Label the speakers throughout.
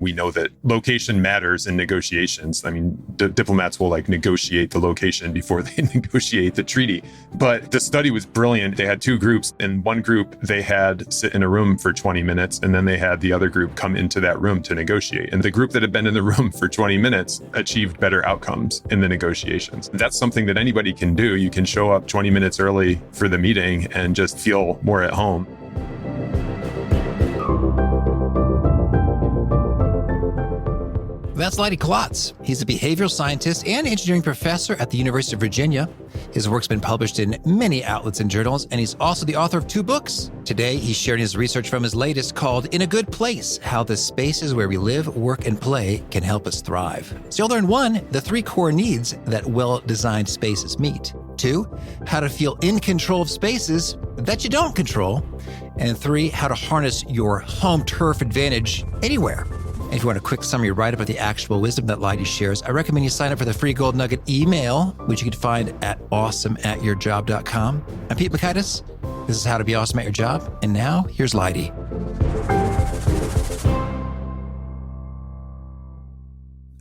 Speaker 1: we know that location matters in negotiations. I mean, diplomats will like negotiate the location before they negotiate the treaty. But the study was brilliant. They had two groups. In one group, they had sit in a room for 20 minutes, and then they had the other group come into that room to negotiate. And the group that had been in the room for 20 minutes achieved better outcomes in the negotiations. That's something that anybody can do. You can show up 20 minutes early for the meeting and just feel more at home.
Speaker 2: That's Leidy Klotz. He's a behavioral scientist and engineering professor at the University of Virginia. His work's been published in many outlets and journals, and he's also the author of 2 books. Today, he's sharing his research from his latest called In a Good Place, How the Spaces Where We Live, Work, and Play Can Help Us Thrive. So you'll learn 1, the 3 core needs that well-designed spaces meet. 2, how to feel in control of spaces that you don't control. And 3, how to harness your home turf advantage anywhere. And if you want a quick summary write-up of the actual wisdom that Leidy shares, I recommend you sign up for the free Gold Nugget email, which you can find at awesomeatyourjob.com. I'm Pete Makaitis. This is How to Be Awesome at Your Job. And now, here's Leidy.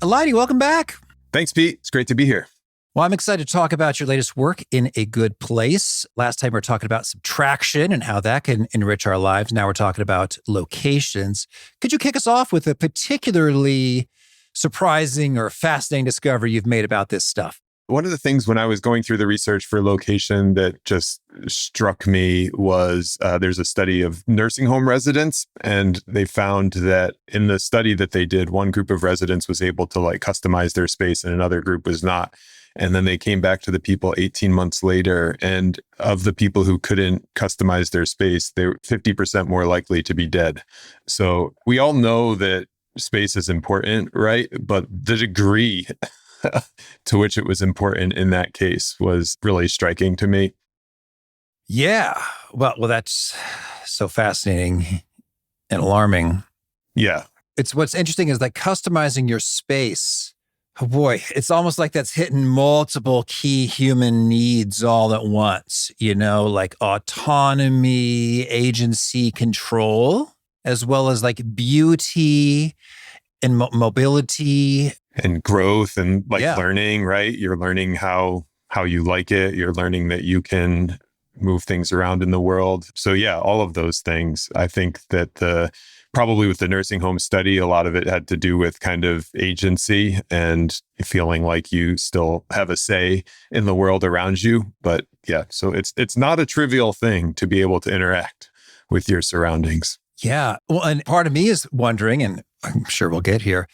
Speaker 2: Leidy, welcome back.
Speaker 1: Thanks, Pete. It's great to be here.
Speaker 2: Well, I'm excited to talk about your latest work, In a Good Place. Last time we were talking about subtraction and how that can enrich our lives. Now we're talking about locations. Could you kick us off with a particularly surprising or fascinating discovery you've made about this stuff?
Speaker 1: One of the things when I was going through the research for location that just struck me was there's a study of nursing home residents, and they found that in the study that they did, one group of residents was able to like customize their space and another group was not. And then they came back to the people 18 months later, and of the people who couldn't customize their space, they were 50% more likely to be dead. So we all know that space is important, right? But the degree to which it was important in that case was really striking to me.
Speaker 2: Yeah. Well, that's so fascinating and alarming.
Speaker 1: Yeah.
Speaker 2: It's what's interesting is that customizing your space, oh boy, it's almost like that's hitting multiple key human needs all at once, like autonomy, agency, control, as well as like beauty and mobility.
Speaker 1: And growth and learning, right? You're learning how you like it. You're learning that you can move things around in the world. So yeah, all of those things. I think that probably with the nursing home study, a lot of it had to do with kind of agency and feeling like you still have a say in the world around you. But yeah, so it's not a trivial thing to be able to interact with your surroundings.
Speaker 2: Yeah. Well, and part of me is wondering, and I'm sure we'll get here,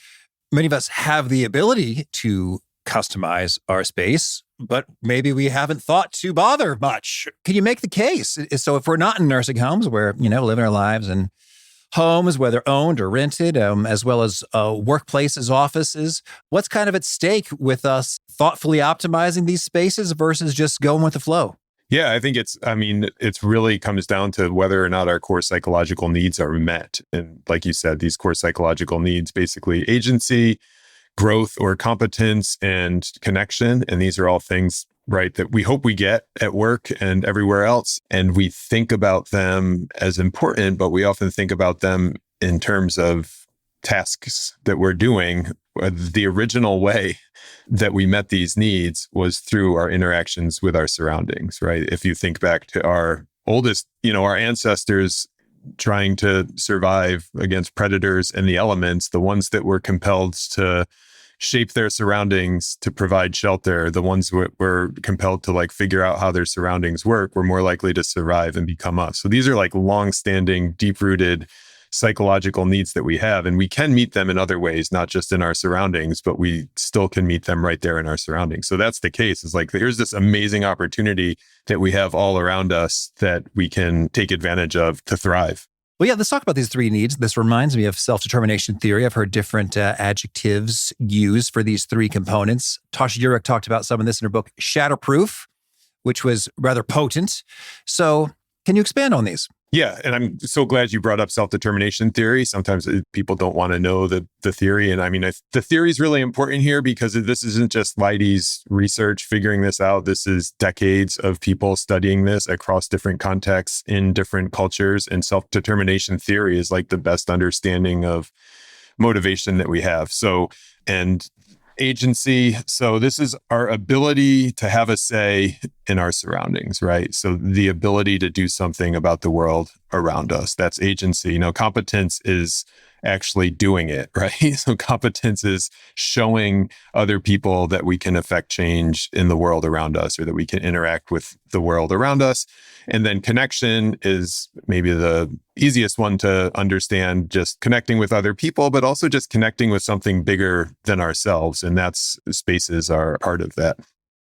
Speaker 2: many of us have the ability to customize our space, but maybe we haven't thought to bother much. Can you make the case? So if we're not in nursing homes where, living our lives in homes, whether owned or rented, as well as workplaces, offices, what's kind of at stake with us thoughtfully optimizing these spaces versus just going with the flow?
Speaker 1: Yeah, I think it's really comes down to whether or not our core psychological needs are met. And like you said, these core psychological needs, basically agency, growth or competence, and connection. And these are all things, right, that we hope we get at work and everywhere else. And we think about them as important, but we often think about them in terms of tasks that we're doing. The original way that we met these needs was through our interactions with our surroundings, right? If you think back to our oldest, our ancestors trying to survive against predators and the elements, the ones that were compelled to shape their surroundings to provide shelter, the ones that were compelled to figure out how their surroundings work, were more likely to survive and become us. So these are long-standing, deep-rooted psychological needs that we have, and we can meet them in other ways, not just in our surroundings, but we still can meet them right there in our surroundings. So that's the case. It's here's this amazing opportunity that we have all around us that we can take advantage of to thrive.
Speaker 2: Well, yeah, let's talk about these 3 needs. This reminds me of self-determination theory. I've heard different adjectives used for these 3 components. Tasha Eurich talked about some of this in her book, Shatterproof, which was rather potent. So can you expand on these?
Speaker 1: Yeah, and I'm so glad you brought up self-determination theory. Sometimes people don't want to know the theory. And the theory is really important here because this isn't just Leidy's research figuring this out. This is decades of people studying this across different contexts in different cultures. And self-determination theory is the best understanding of motivation that we have. So, and agency. So this is our ability to have a say in our surroundings, right? So the ability to do something about the world around us. That's agency. Competence is actually doing it, right? So competence is showing other people that we can affect change in the world around us, or that we can interact with the world around us. And then connection is maybe the easiest one to understand, just connecting with other people, but also just connecting with something bigger than ourselves. And that's spaces are part of that.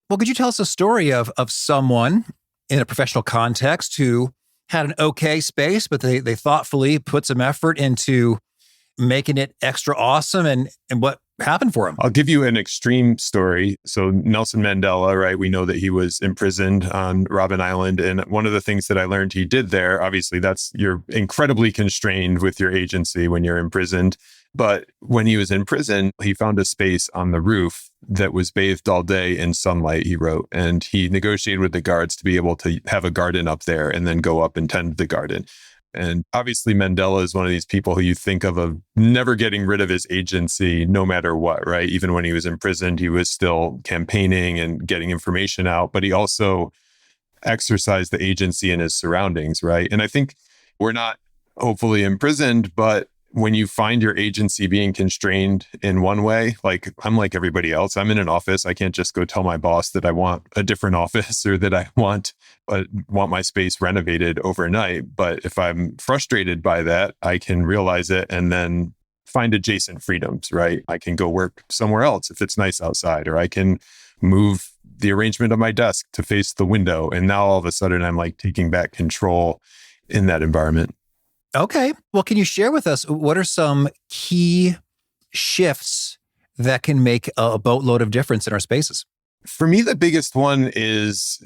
Speaker 2: Well, could you tell us a story of someone in a professional context who had an okay space, but they thoughtfully put some effort into making it extra awesome, and what happened for him?
Speaker 1: I'll give you an extreme story. So Nelson Mandela, right? We know that he was imprisoned on Robben Island. And one of the things that I learned he did there, obviously you're incredibly constrained with your agency when you're imprisoned. But when he was in prison, he found a space on the roof that was bathed all day in sunlight, he wrote. And he negotiated with the guards to be able to have a garden up there and then go up and tend the garden. And obviously, Mandela is one of these people who you think of never getting rid of his agency, no matter what, right? Even when he was imprisoned, he was still campaigning and getting information out, but he also exercised the agency in his surroundings, right? And I think we're not hopefully imprisoned, but when you find your agency being constrained in one way, like I'm like everybody else, I'm in an office. I can't just go tell my boss that I want a different office or that I want my space renovated overnight. But if I'm frustrated by that, I can realize it and then find adjacent freedoms, right? I can go work somewhere else if it's nice outside, or I can move the arrangement of my desk to face the window. And now all of a sudden I'm like taking back control in that environment.
Speaker 2: Okay. Well, can you share with us what are some key shifts that can make a boatload of difference in our spaces?
Speaker 1: For me, the biggest one is,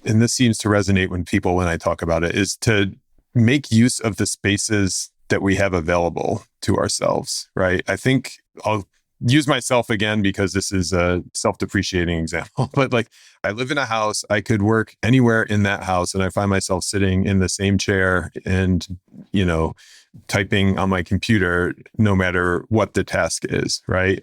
Speaker 1: and this seems to resonate when I talk about it, is to make use of the spaces that we have available to ourselves, right? I think I'll use myself again because this is a self-depreciating example, but like I live in a house, I could work anywhere in that house, and I find myself sitting in the same chair and, typing on my computer, no matter what the task is, right?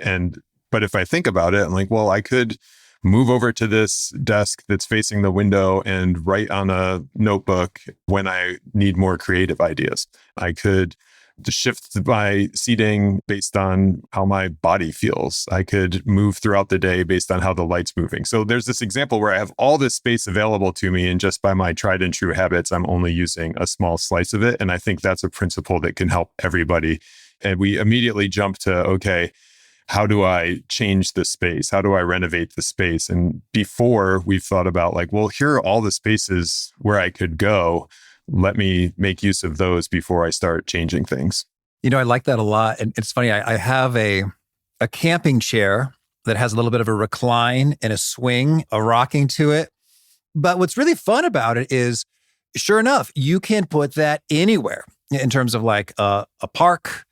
Speaker 1: But if I think about it, I'm like, well, I could move over to this desk that's facing the window and write on a notebook when I need more creative ideas. I could shift my seating based on how my body feels. I could move throughout the day based on how the light's moving. So there's this example where I have all this space available to me, and just by my tried and true habits, I'm only using a small slice of it. And I think that's a principle that can help everybody. And we immediately jump to, okay, how do I change the space? How do I renovate the space? And before we've thought about like, well, here are all the spaces where I could go. Let me make use of those before I start changing things.
Speaker 2: I like that a lot. And it's funny, I have a camping chair that has a little bit of a recline and a swing, a rocking to it. But what's really fun about it is, sure enough, you can put that anywhere in terms of like a park,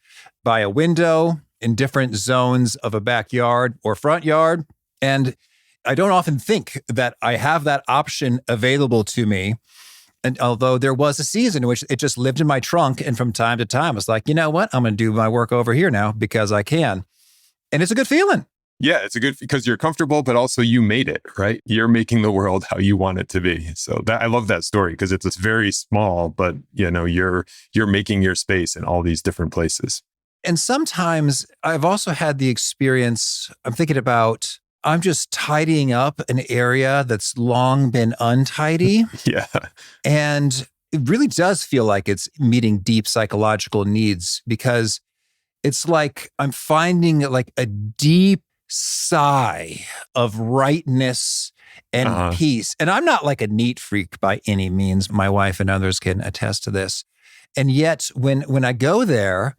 Speaker 2: by a window, in different zones of a backyard or front yard. And I don't often think that I have that option available to me. And although there was a season in which it just lived in my trunk, and from time to time, it's like, you know what? I'm going to do my work over here now because I can. And it's a good feeling.
Speaker 1: Yeah, it's a good, because you're comfortable, but also you made it, right? You're making the world how you want it to be. So I love that story because it's very small, but you're making your space in all these different places.
Speaker 2: And sometimes I've also had the experience, I'm thinking about, I'm just tidying up an area that's long been untidy.
Speaker 1: Yeah.
Speaker 2: And it really does feel like it's meeting deep psychological needs, because it's like I'm finding like a deep sigh of rightness and peace. And I'm not like a neat freak by any means. My wife and others can attest to this. And yet when I go there,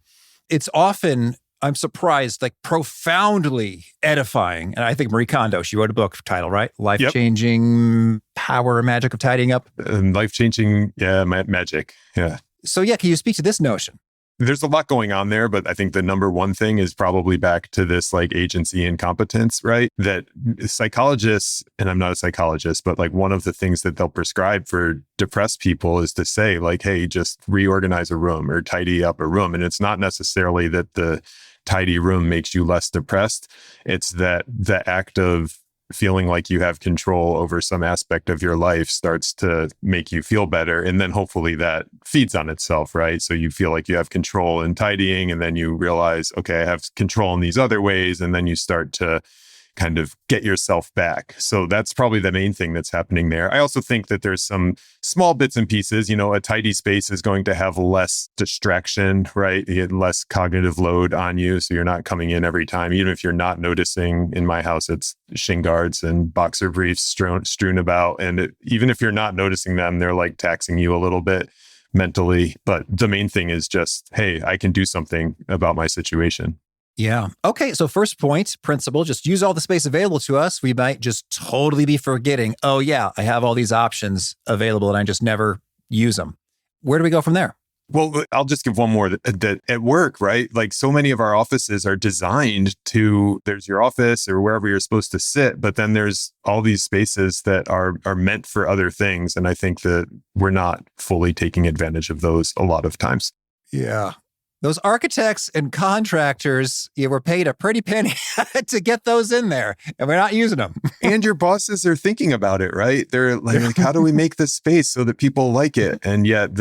Speaker 2: it's often, I'm surprised, like profoundly edifying. And I think Marie Kondo, she wrote a book title, right? Life-changing power or magic of tidying up.
Speaker 1: Life-changing, magic. Yeah.
Speaker 2: So can you speak to this notion?
Speaker 1: There's a lot going on there, but I think the number one thing is probably back to this like agency and competence, right? That psychologists, and I'm not a psychologist, but like one of the things that they'll prescribe for depressed people is to say like, hey, just reorganize a room or tidy up a room. And it's not necessarily that the tidy room makes you less depressed. It's that the act of feeling like you have control over some aspect of your life starts to make you feel better. And then hopefully that feeds on itself, right? So you feel like you have control in tidying, and then you realize, okay, I have control in these other ways. And then you start to kind of get yourself back. So that's probably the main thing that's happening there. I also think that there's some small bits and pieces. A tidy space is going to have less distraction, right? You get less cognitive load on you. So you're not coming in every time, even if you're not noticing. In my house, it's shin guards and boxer briefs strewn about. And even if you're not noticing them, they're like taxing you a little bit mentally. But the main thing is just, hey, I can do something about my situation.
Speaker 2: Yeah. Okay. So first point, principle, just use all the space available to us. We might just totally be forgetting, oh yeah, I have all these options available and I just never use them. Where do we go from there?
Speaker 1: Well, I'll just give one more that at work, right? Like so many of our offices are designed there's your office or wherever you're supposed to sit, but then there's all these spaces that are meant for other things. And I think that we're not fully taking advantage of those a lot of times.
Speaker 2: Yeah. Those architects and contractors, were paid a pretty penny to get those in there, and we're not using them.
Speaker 1: And your bosses are thinking about it, right? They're like, how do we make this space so that people like it? And yet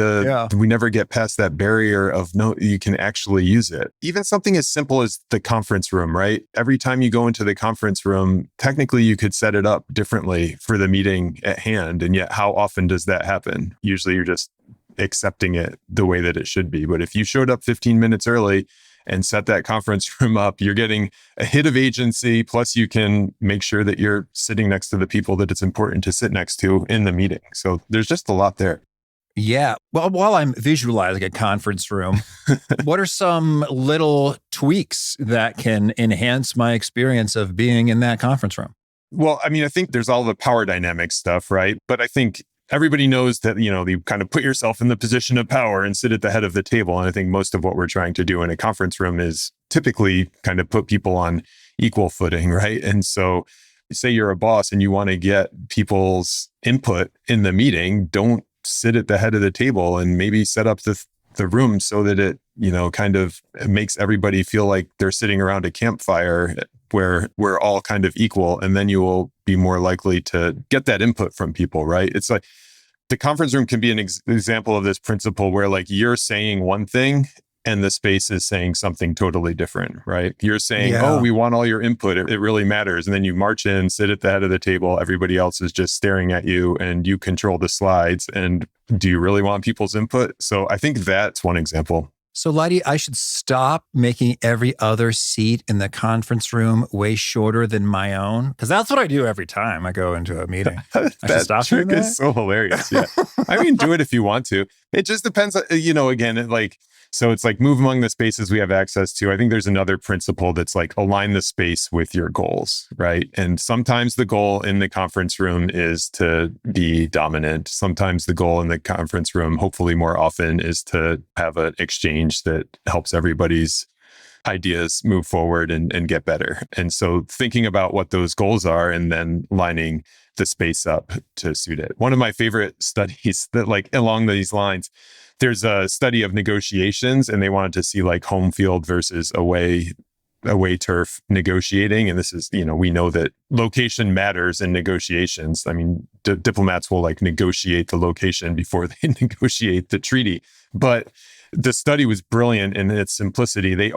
Speaker 1: we never get past that barrier of, no, you can actually use it. Even something as simple as the conference room, right? Every time you go into the conference room, technically you could set it up differently for the meeting at hand. And yet how often does that happen? Usually you're just accepting it the way that it should be. But if you showed up 15 minutes early and set that conference room up, you're getting a hit of agency. Plus you can make sure that you're sitting next to the people that it's important to sit next to in the meeting. So there's just a lot there.
Speaker 2: Yeah. Well, while I'm visualizing a conference room, what are some little tweaks that can enhance my experience of being in that conference room?
Speaker 1: Well, I mean, I think there's all the power dynamic stuff, right? But I think everybody knows that, you kind of put yourself in the position of power and sit at the head of the table. And I think most of what we're trying to do in a conference room is typically kind of put people on equal footing, right? And so say you're a boss and you want to get people's input in the meeting, don't sit at the head of the table, and maybe set up the room so that it, kind of makes everybody feel like they're sitting around a campfire where we're all kind of equal. And then you will be more likely to get that input from people, right? It's like the conference room can be an example of this principle where like you're saying one thing and the space is saying something totally different, right? You're saying, oh, we want all your input. It really matters. And then you march in, sit at the head of the table. Everybody else is just staring at you and you control the slides. And do you really want people's input? So I think that's one example.
Speaker 2: So, Leidy, I should stop making every other seat in the conference room way shorter than my own? Because that's what I do every time I go into a meeting. I should stop doing that?
Speaker 1: It's so hilarious. Yeah. I mean, do it if you want to. It just depends, again, so it's like move among the spaces we have access to. I think there's another principle that's like align the space with your goals, right? And sometimes the goal in the conference room is to be dominant. Sometimes the goal in the conference room, hopefully more often, is to have an exchange that helps everybody's ideas move forward and get better. And so thinking about what those goals are and then lining the space up to suit it. One of my favorite studies that along these lines, there's a study of negotiations and they wanted to see like home field versus away turf negotiating. And this is, we know that location matters in negotiations. I mean, diplomats will negotiate the location before they negotiate the treaty. But the study was brilliant in its simplicity. They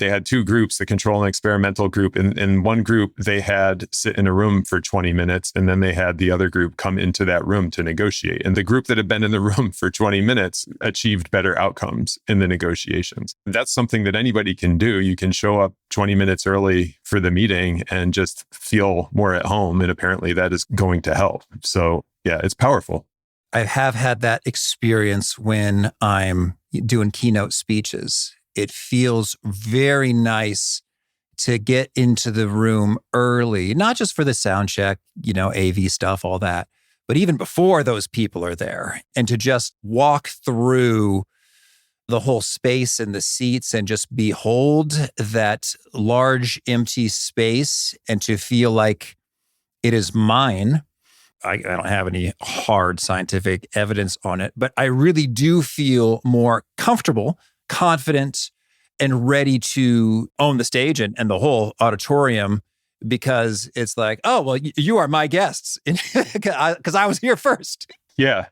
Speaker 1: had two groups, the control and experimental group. In one group, they had sit in a room for 20 minutes, and then they had the other group come into that room to negotiate. And the group that had been in the room for 20 minutes achieved better outcomes in the negotiations. That's something that anybody can do. You can show up 20 minutes early for the meeting and just feel more at home. And apparently that is going to help. So yeah, it's powerful.
Speaker 2: I have had that experience when I'm doing keynote speeches. It feels very nice to get into the room early, not just for the sound check, AV stuff, all that, but even before those people are there, and to just walk through the whole space and the seats and just behold that large empty space and to feel like it is mine. I don't have any hard scientific evidence on it, but I really do feel more comfortable, confident, and ready to own the stage and the whole auditorium, because it's like, oh, well, you are my guests because I was here first.
Speaker 1: Yeah.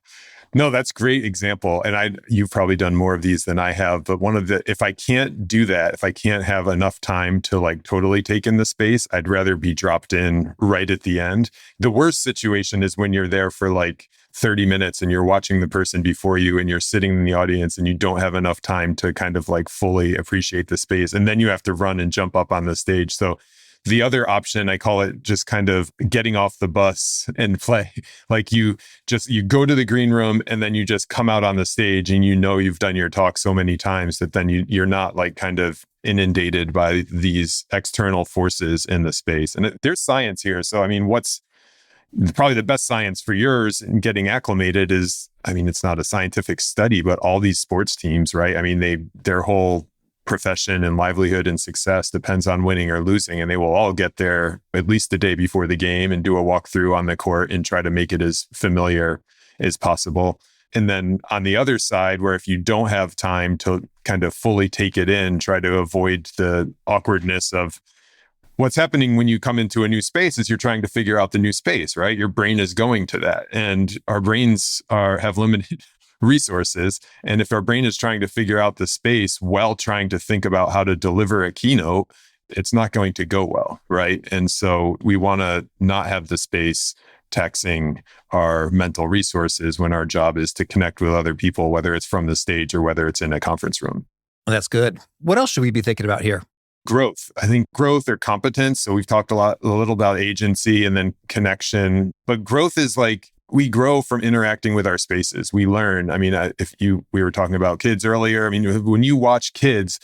Speaker 1: No, that's a great example. And you've probably done more of these than I have. But if I can't do that, if I can't have enough time to like totally take in the space, I'd rather be dropped in right at the end. The worst situation is when you're there for like 30 minutes and you're watching the person before you and you're sitting in the audience and you don't have enough time to kind of like fully appreciate the space. And then you have to run and jump up on the stage. So the other option, I call it just kind of getting off the bus and play. Like you go to the green room and then you just come out on the stage and you've done your talk so many times that then you're not like kind of inundated by these external forces in the space. And there's science here. So, I mean, what's probably the best science for yours and getting acclimated is, I mean, it's not a scientific study, but all these sports teams, right? I mean, their whole profession and livelihood and success depends on winning or losing. And they will all get there at least the day before the game and do a walkthrough on the court and try to make it as familiar as possible. And then on the other side, where if you don't have time to kind of fully take it in, try to avoid the awkwardness of what's happening when you come into a new space is you're trying to figure out the new space, right? Your brain is going to that. And our brains have limited resources. And if our brain is trying to figure out the space while trying to think about how to deliver a keynote, it's not going to go well, right? And so we want to not have the space taxing our mental resources when our job is to connect with other people, whether it's from the stage or whether it's in a conference room.
Speaker 2: Well, that's good. What else should we be thinking about here?
Speaker 1: Growth. I think growth or competence. So we've talked a little about agency and then connection, but growth is like, we grow from interacting with our spaces. We learn. I mean, we were talking about kids earlier. I mean, when you watch kids,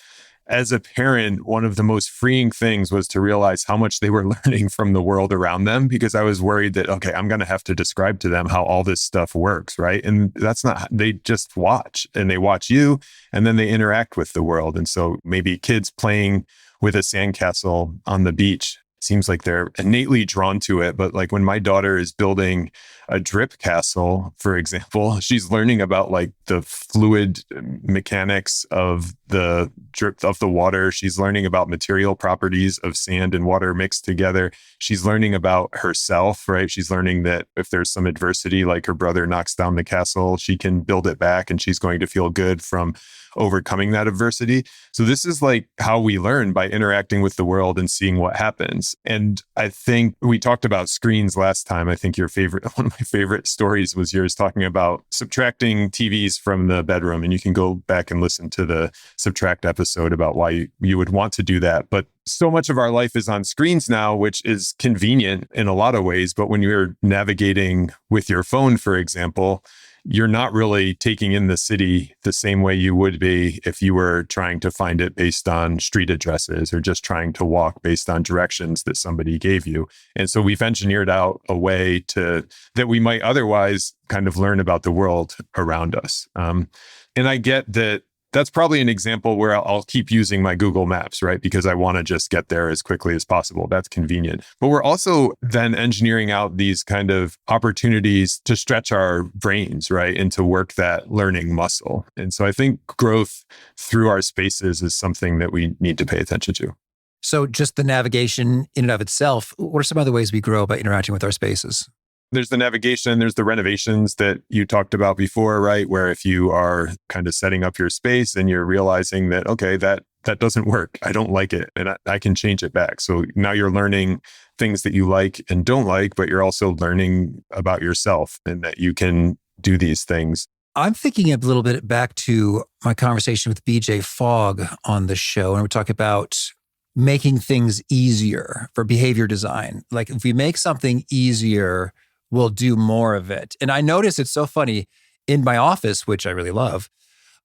Speaker 1: as a parent, one of the most freeing things was to realize how much they were learning from the world around them, because I was worried that, okay, I'm going to have to describe to them how all this stuff works, right? And that's not, they just watch and they watch you and then they interact with the world. And so maybe kids playing with a sandcastle on the beach seems like they're innately drawn to it. But like when my daughter is building a drip castle, for example, she's learning about like the fluid mechanics of the drip of the water. She's learning about material properties of sand and water mixed together. She's learning about herself, right? She's learning that if there's some adversity, like her brother knocks down the castle, she can build it back and she's going to feel good from overcoming that adversity. So this is like how we learn, by interacting with the world and seeing what happens. And I think we talked about screens last time. I think one of my favorite stories was yours talking about subtracting TVs from the bedroom. And you can go back and listen to the subtract episode about why you would want to do that. But so much of our life is on screens now, which is convenient in a lot of ways. But when you're navigating with your phone, for example, you're not really taking in the city the same way you would be if you were trying to find it based on street addresses or just trying to walk based on directions that somebody gave you. And so we've engineered out a way that we might otherwise kind of learn about the world around us. And I get that that's probably an example where I'll keep using my Google Maps, right? Because I want to just get there as quickly as possible. That's convenient. But we're also then engineering out these kind of opportunities to stretch our brains, right? And to work that learning muscle. And so I think growth through our spaces is something that we need to pay attention to.
Speaker 2: So just the navigation in and of itself, what are some other ways we grow by interacting with our spaces?
Speaker 1: There's the navigation, there's the renovations that you talked about before, right? Where if you are kind of setting up your space and you're realizing that, okay, that doesn't work, I don't like it, and I can change it back. So now you're learning things that you like and don't like, but you're also learning about yourself and that you can do these things.
Speaker 2: I'm thinking a little bit back to my conversation with BJ Fogg on the show, and we talk about making things easier for behavior design. Like if we make something easier, we'll do more of it. And I notice it's so funny in my office, which I really love,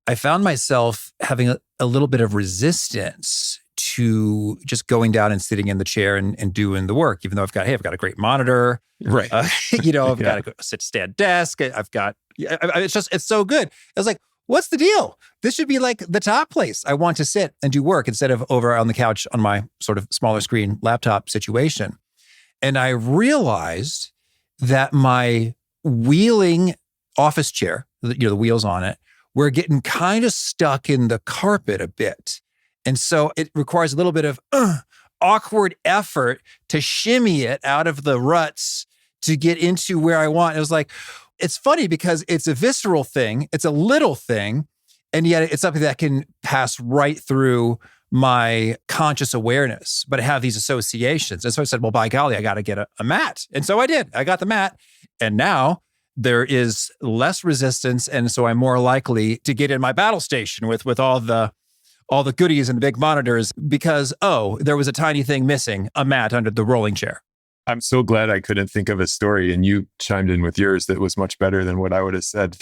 Speaker 2: I found myself having a little bit of resistance to just going down and sitting in the chair and doing the work, even though I've got a great monitor,
Speaker 1: right?
Speaker 2: I've got a sit-stand desk. It's so good. I was like, what's the deal? This should be like the top place I want to sit and do work instead of over on the couch on my sort of smaller screen laptop situation. And I realized that my wheeling office chair, the wheels on it, were getting kind of stuck in the carpet a bit. And so it requires a little bit of awkward effort to shimmy it out of the ruts to get into where I want. It was like, it's funny because it's a visceral thing. It's a little thing. And yet it's something that can pass right through my conscious awareness, but I have these associations. And so I said, well, by golly, I got to get a mat. And so I did. I got the mat. And now there is less resistance. And so I'm more likely to get in my battle station with all the goodies and the big monitors because, there was a tiny thing missing, a mat under the rolling chair.
Speaker 1: I'm so glad I couldn't think of a story and you chimed in with yours that was much better than what I would have said.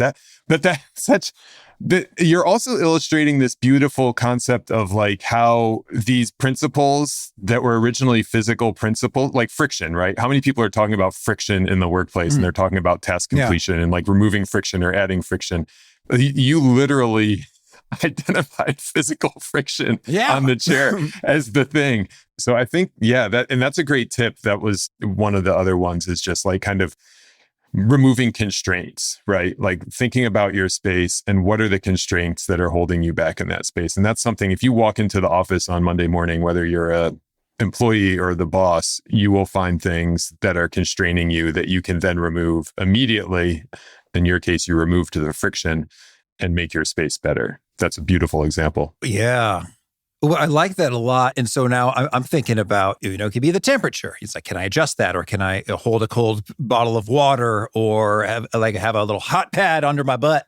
Speaker 1: You're also illustrating this beautiful concept of like how these principles that were originally physical principles, like friction, right? How many people are talking about friction in the workplace and they're talking about task completion and like removing friction or adding friction. You literally identified physical friction on the chair as the thing. So I think, that's a great tip. That was one of the other ones is just like kind of removing constraints, right? Like thinking about your space and what are the constraints that are holding you back in that space. And that's something, if you walk into the office on Monday morning, whether you're a employee or the boss, you will find things that are constraining you that you can then remove immediately. In your case, you remove to the friction and make your space better. That's a beautiful example.
Speaker 2: Yeah. Well, I like that a lot. And so now I'm thinking about, it could be the temperature. He's like, can I adjust that? Or can I hold a cold bottle of water or have a little hot pad under my butt?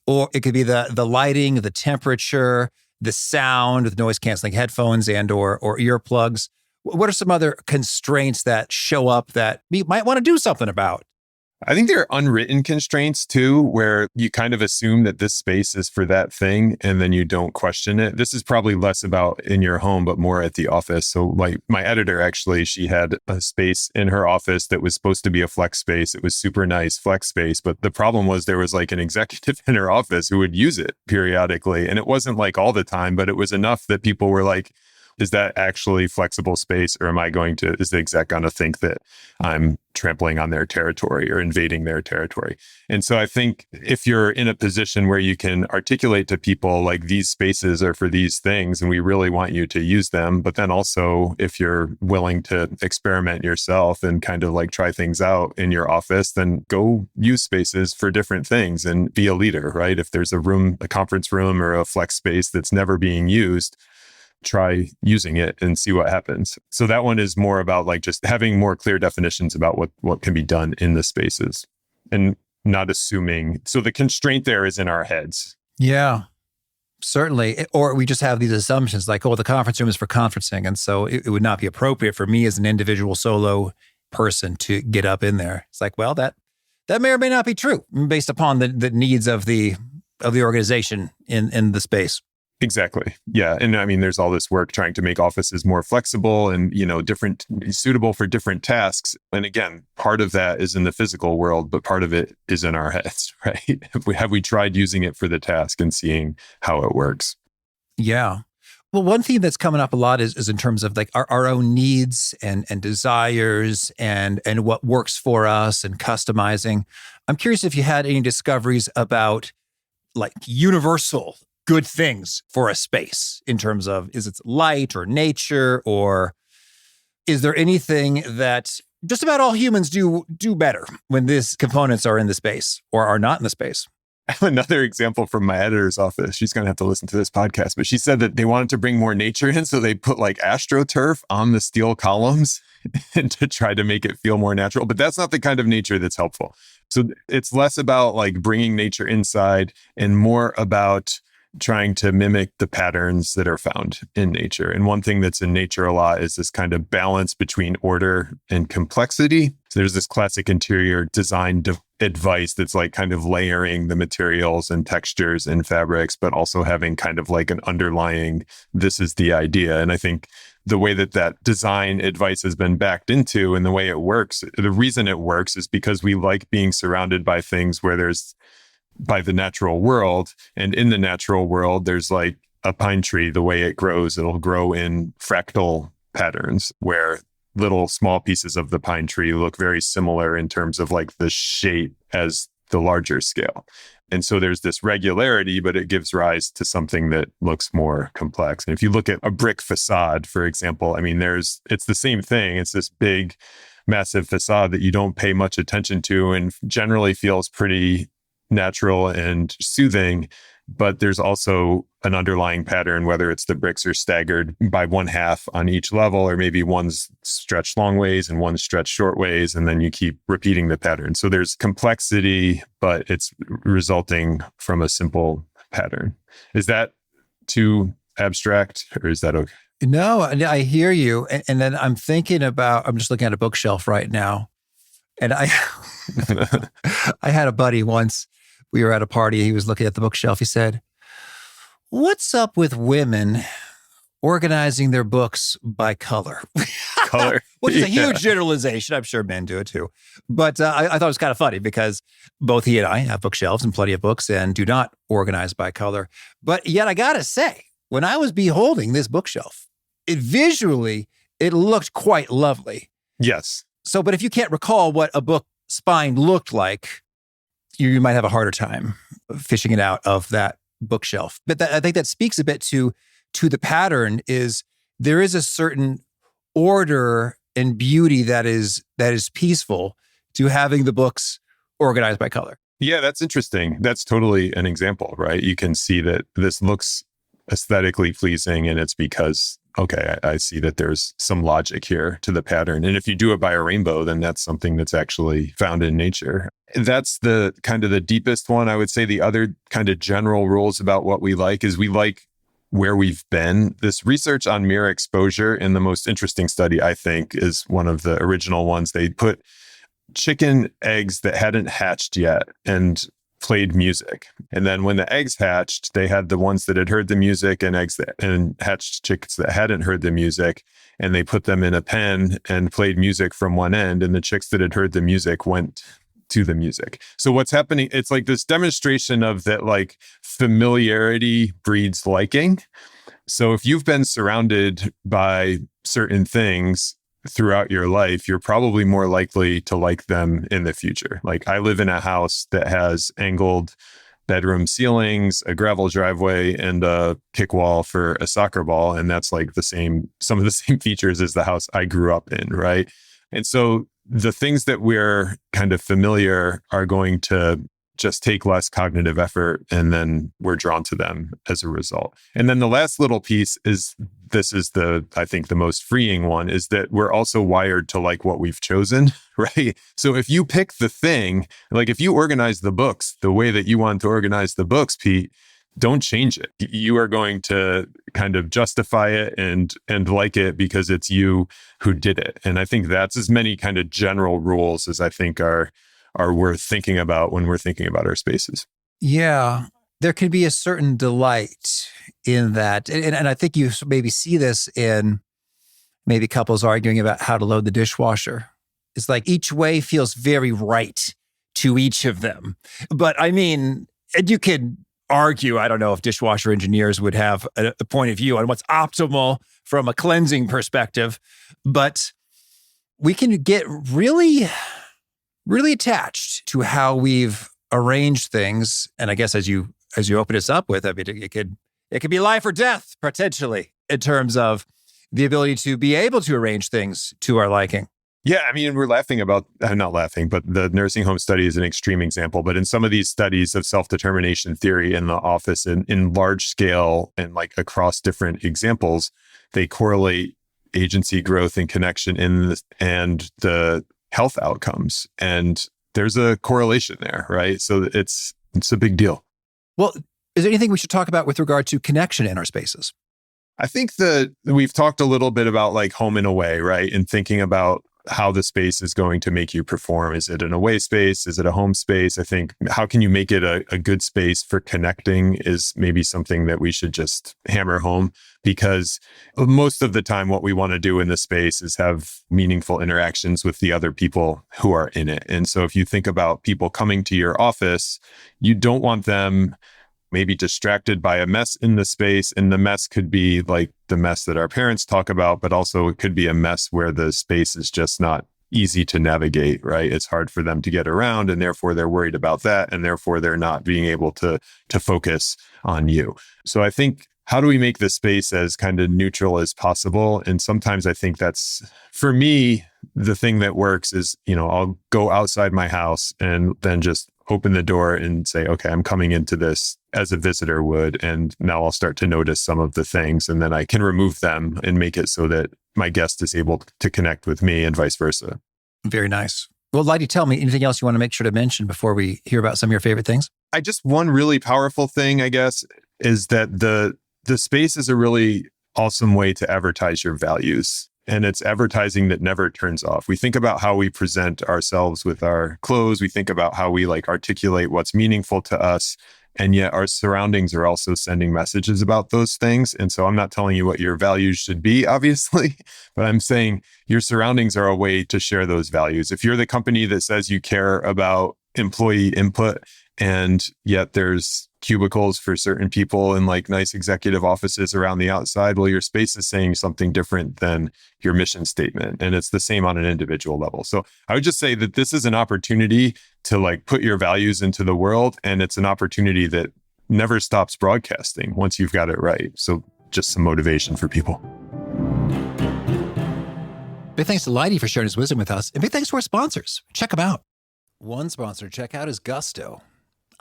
Speaker 2: Or it could be the lighting, the temperature, the sound with noise canceling headphones and or earplugs. What are some other constraints that show up that we might want to do something about?
Speaker 1: I think there are unwritten constraints too, where you kind of assume that this space is for that thing and then you don't question it. This is probably less about in your home, but more at the office. So like my editor, actually, she had a space in her office that was supposed to be a flex space. It was super nice flex space. But the problem was there was like an executive in her office who would use it periodically. And it wasn't like all the time, but it was enough that people were like, is that actually flexible space? Or is the exec going to think that I'm trampling on their territory or invading their territory? And so I think if you're in a position where you can articulate to people like these spaces are for these things and we really want you to use them, but then also if you're willing to experiment yourself and kind of like try things out in your office, then go use spaces for different things and be a leader, right? If there's a conference room or a flex space that's never being used, try using it and see what happens. So that one is more about like just having more clear definitions about what can be done in the spaces and not assuming. So the constraint there is in our heads.
Speaker 2: Yeah, certainly. Or we just have these assumptions like, the conference room is for conferencing. And so it would not be appropriate for me as an individual solo person to get up in there. It's like, well, that may or may not be true based upon the needs of the organization in the space.
Speaker 1: Exactly. Yeah. And I mean, there's all this work trying to make offices more flexible and, suitable for different tasks. And again, part of that is in the physical world, but part of it is in our heads, right? Have we tried using it for the task and seeing how it works?
Speaker 2: Yeah. Well, one theme that's coming up a lot is in terms of like our own needs and desires and what works for us and customizing. I'm curious if you had any discoveries about like universal good things for a space in terms of, is it light or nature, or is there anything that just about all humans do better when these components are in the space or are not in the space?
Speaker 1: I have another example from my editor's office. She's going to have to listen to this podcast, but she said that they wanted to bring more nature in. So they put like AstroTurf on the steel columns and to try to make it feel more natural. But that's not the kind of nature that's helpful. So it's less about like bringing nature inside and more about trying to mimic the patterns that are found in nature. And one thing that's in nature a lot is this kind of balance between order and complexity. So there's this classic interior design advice that's like kind of layering the materials and textures and fabrics, but also having kind of like an underlying, this is the idea. And I think the way that design advice has been backed into and the way it works, the reason it works is because we like being surrounded by things where by the natural world. And in the natural world, there's like a pine tree, the way it grows, it'll grow in fractal patterns where little small pieces of the pine tree look very similar in terms of like the shape as the larger scale. And so there's this regularity, but it gives rise to something that looks more complex. And if you look at a brick facade, for example, I mean, it's the same thing. It's this big, massive facade that you don't pay much attention to and generally feels pretty natural and soothing. But there's also an underlying pattern, whether it's the bricks are staggered by one half on each level, or maybe one's stretched long ways and one's stretched short ways, and then you keep repeating the pattern. So there's complexity, but it's resulting from a simple pattern. Is that too abstract, or is that okay?
Speaker 2: No, I hear you. And then I'm thinking about, I'm just looking at a bookshelf right now. And I had a buddy once. We were at a party. He was looking at the bookshelf. He said, "What's up with women organizing their books by color?"
Speaker 1: Color.
Speaker 2: Which is a huge generalization. I'm sure men do it too. But I thought it was kind of funny because both he and I have bookshelves and plenty of books and do not organize by color. But yet I got to say, when I was beholding this bookshelf, it looked quite lovely.
Speaker 1: Yes.
Speaker 2: So, but if you can't recall what a book spine looked like, you might have a harder time fishing it out of that bookshelf. But I think that speaks a bit to the pattern. Is there is a certain order and beauty that is peaceful to having the books organized by color.
Speaker 1: Yeah, that's interesting. That's totally an example, right? You can see that this looks aesthetically pleasing, and it's because, okay, I see that there's some logic here to the pattern. And if you do it by a rainbow, then that's something that's actually found in nature. That's the kind of the deepest one. I would say the other kind of general rules about what we like is we like where we've been. This research on mere exposure in the most interesting study, I think, is one of the original ones. They put chicken eggs that hadn't hatched yet and played music. And then when the eggs hatched, they had the ones that had heard the music and hatched chickens that hadn't heard the music. And they put them in a pen and played music from one end. And the chicks that had heard the music went to the music. So what's happening, it's like this demonstration of that, like, familiarity breeds liking. So if you've been surrounded by certain things throughout your life, you're probably more likely to like them in the future. Like, I live in a house that has angled bedroom ceilings, a gravel driveway, and a kick wall for a soccer ball. And that's like some of the same features as the house I grew up in, right? And so the things that we're kind of familiar are going to just take less cognitive effort, and then we're drawn to them as a result. And then the last little piece is, this is I think the most freeing one, is that we're also wired to like what we've chosen, right? So if you pick the thing, like if you organize the books the way that you want to organize the books, Pete, don't change it. You are going to kind of justify it and like it because it's you who did it. And I think that's as many kind of general rules as I think are worth thinking about when we're thinking about our spaces.
Speaker 2: Yeah, there can be a certain delight in that. And I think you maybe see this in maybe couples arguing about how to load the dishwasher. It's like each way feels very right to each of them. But I mean, and you could argue, I don't know if dishwasher engineers would have a point of view on what's optimal from a cleansing perspective, but we can get really attached to how we've arranged things. And I guess as you open this up with, I mean, it could be life or death potentially in terms of the ability to be able to arrange things to our liking.
Speaker 1: Yeah, I mean, we're not laughing, but the nursing home study is an extreme example. But in some of these studies of self-determination theory in the office in large scale and like across different examples, they correlate agency growth and connection and the health outcomes. And there's a correlation there, right? So it's a big deal.
Speaker 2: Well, is there anything we should talk about with regard to connection in our spaces?
Speaker 1: I think that we've talked a little bit about like home and away, right? And thinking about how the space is going to make you perform. Is it an away space? Is it a home space? I think how can you make it a good space for connecting is maybe something that we should just hammer home, because most of the time what we want to do in the space is have meaningful interactions with the other people who are in it. And so if you think about people coming to your office, you don't want them maybe distracted by a mess in the space. And the mess could be like the mess that our parents talk about, but also it could be a mess where the space is just not easy to navigate, right? It's hard for them to get around, and therefore they're worried about that, and therefore they're not being able to focus on you. So I think, how do we make the space as kind of neutral as possible? And sometimes I think that's, for me, the thing that works is, I'll go outside my house and then just open the door and say, okay, I'm coming into this as a visitor would. And now I'll start to notice some of the things, and then I can remove them and make it so that my guest is able to connect with me and vice versa.
Speaker 2: Very nice. Well, Leidy, tell me anything else you want to make sure to mention before we hear about some of your favorite things?
Speaker 1: One really powerful thing, I guess, is that the space is a really awesome way to advertise your values. And it's advertising that never turns off. We think about how we present ourselves with our clothes. We think about how we articulate what's meaningful to us. And yet our surroundings are also sending messages about those things. And so I'm not telling you what your values should be, obviously, but I'm saying your surroundings are a way to share those values. If you're the company that says you care about employee input, and yet there's cubicles for certain people in nice executive offices around the outside, well, your space is saying something different than your mission statement. And it's the same on an individual level. So I would just say that this is an opportunity to put your values into the world. And it's an opportunity that never stops broadcasting once you've got it right. So just some motivation for people.
Speaker 2: Big thanks to Leidy for sharing his wisdom with us. And big thanks to our sponsors. Check them out. One sponsor to check out is Gusto.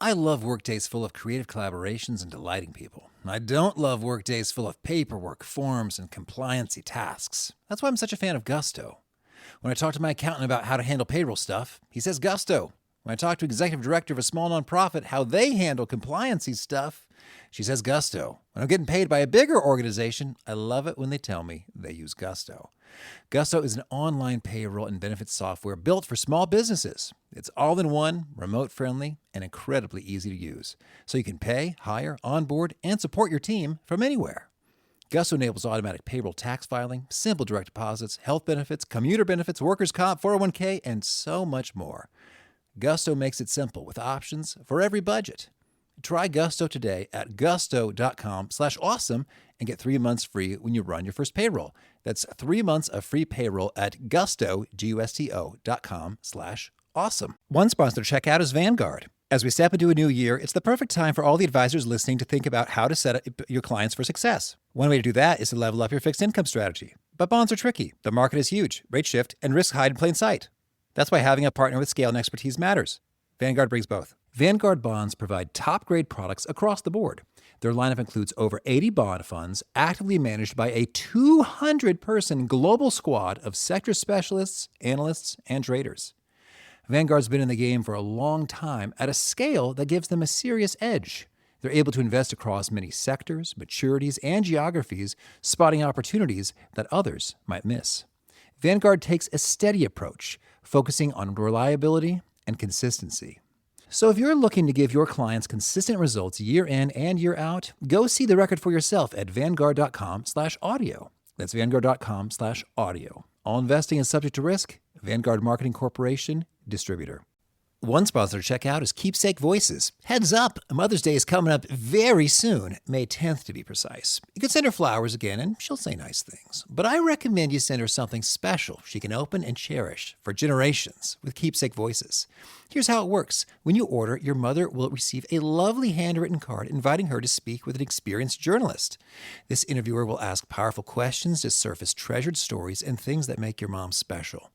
Speaker 2: I love workdays full of creative collaborations and delighting people. I don't love workdays full of paperwork, forms, and compliancy tasks. That's why I'm such a fan of Gusto. When I talk to my accountant about how to handle payroll stuff, he says Gusto. When I talk to executive director of a small nonprofit how they handle compliancy stuff, she says Gusto. When I'm getting paid by a bigger organization, I love it when they tell me they use Gusto. Gusto is an online payroll and benefits software built for small businesses. It's all-in-one, remote-friendly, and incredibly easy to use. So you can pay, hire, onboard, and support your team from anywhere. Gusto enables automatic payroll tax filing, simple direct deposits, health benefits, commuter benefits, workers' comp, 401k, and so much more. Gusto makes it simple with options for every budget. Try Gusto today at gusto.com/awesome and get 3 months free when you run your first payroll. That's 3 months of free payroll at gusto.com/awesome. One sponsor to check out is Vanguard. As we step into a new year, it's the perfect time for all the advisors listening to think about how to set up your clients for success. One way to do that is to level up your fixed income strategy. But bonds are tricky. The market is huge, rates shift, and risks hide in plain sight. That's why having a partner with scale and expertise matters. Vanguard brings both. Vanguard bonds provide top-grade products across the board. Their lineup includes over 80 bond funds actively managed by a 200-person global squad of sector specialists, analysts, and traders. Vanguard's been in the game for a long time at a scale that gives them a serious edge. They're able to invest across many sectors, maturities, and geographies, spotting opportunities that others might miss. Vanguard takes a steady approach, focusing on reliability and consistency. So if you're looking to give your clients consistent results year in and year out, go see the record for yourself at vanguard.com/audio. That's vanguard.com/audio. All investing is subject to risk. Vanguard Marketing Corporation, distributor. One sponsor to check out is Keepsake Voices. Heads up, Mother's Day is coming up very soon, May 10th to be precise. You can send her flowers again and she'll say nice things. But I recommend you send her something special she can open and cherish for generations with Keepsake Voices. Here's how it works. When you order, your mother will receive a lovely handwritten card inviting her to speak with an experienced journalist. This interviewer will ask powerful questions to surface treasured stories and things that make your mom special.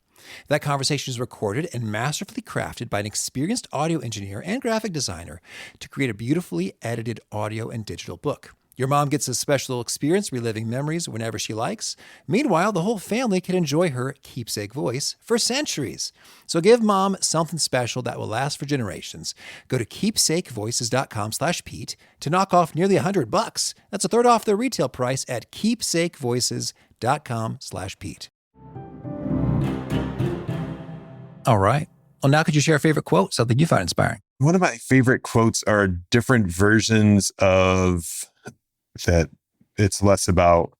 Speaker 2: That conversation is recorded and masterfully crafted by an experienced audio engineer and graphic designer to create a beautifully edited audio and digital book. Your mom gets a special experience reliving memories whenever she likes. Meanwhile, the whole family can enjoy her keepsake voice for centuries. So give mom something special that will last for generations. Go to keepsakevoices.com/Pete to knock off nearly $100. That's a third off their retail price at keepsakevoices.com/Pete. All right. Well, now could you share a favorite quote, something you find inspiring?
Speaker 1: One of my favorite quotes are different versions of that. It's less about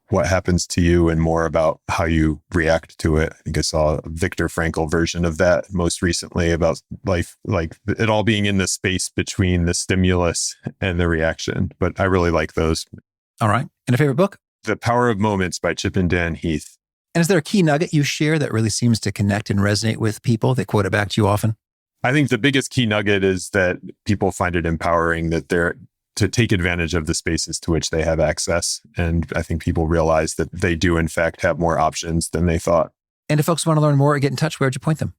Speaker 1: what happens to you and more about how you react to it. I think I saw a Viktor Frankl version of that most recently about life, like it all being in the space between the stimulus and the reaction. But I really like those.
Speaker 2: All right. And a favorite book?
Speaker 1: The Power of Moments by Chip and Dan Heath.
Speaker 2: And is there a key nugget you share that really seems to connect and resonate with people that quote it back to you often?
Speaker 1: I think the biggest key nugget is that people find it empowering that they're to take advantage of the spaces to which they have access. And I think people realize that they do, in fact, have more options than they thought.
Speaker 2: And if folks want to learn more or get in touch, where'd you point them?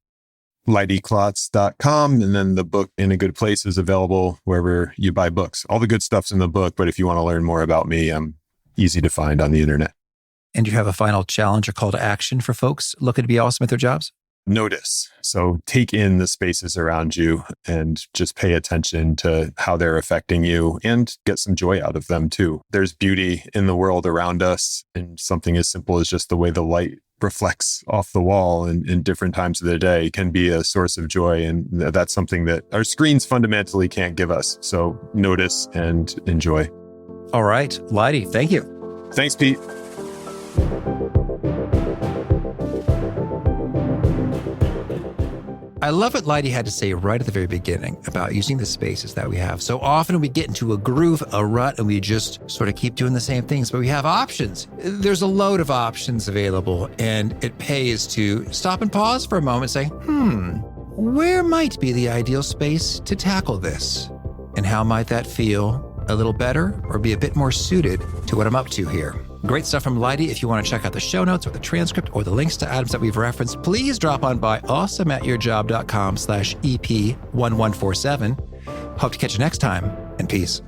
Speaker 1: LeidyKlotz.com. And then the book In a Good Place is available wherever you buy books. All the good stuff's in the book, but if you want to learn more about me, I'm easy to find on the internet.
Speaker 2: And do you have a final challenge or call to action for folks looking to be awesome at their jobs?
Speaker 1: Notice. So take in the spaces around you and just pay attention to how they're affecting you and get some joy out of them too. There's beauty in the world around us, and something as simple as just the way the light reflects off the wall in different times of the day can be a source of joy. And that's something that our screens fundamentally can't give us. So notice and enjoy.
Speaker 2: All right. Leidy, thank you.
Speaker 1: Thanks, Pete.
Speaker 2: I love what Leidy had to say right at the very beginning about using the spaces that we have. So often we get into a groove, a rut, and we just sort of keep doing the same things, but we have options. There's a load of options available, and it pays to stop and pause for a moment and say, where might be the ideal space to tackle this? And how might that feel a little better or be a bit more suited to what I'm up to here? Great stuff from Leidy. If you want to check out the show notes or the transcript or the links to items that we've referenced, please drop on by awesomeatyourjob.com/EP1147. Hope to catch you next time, and peace.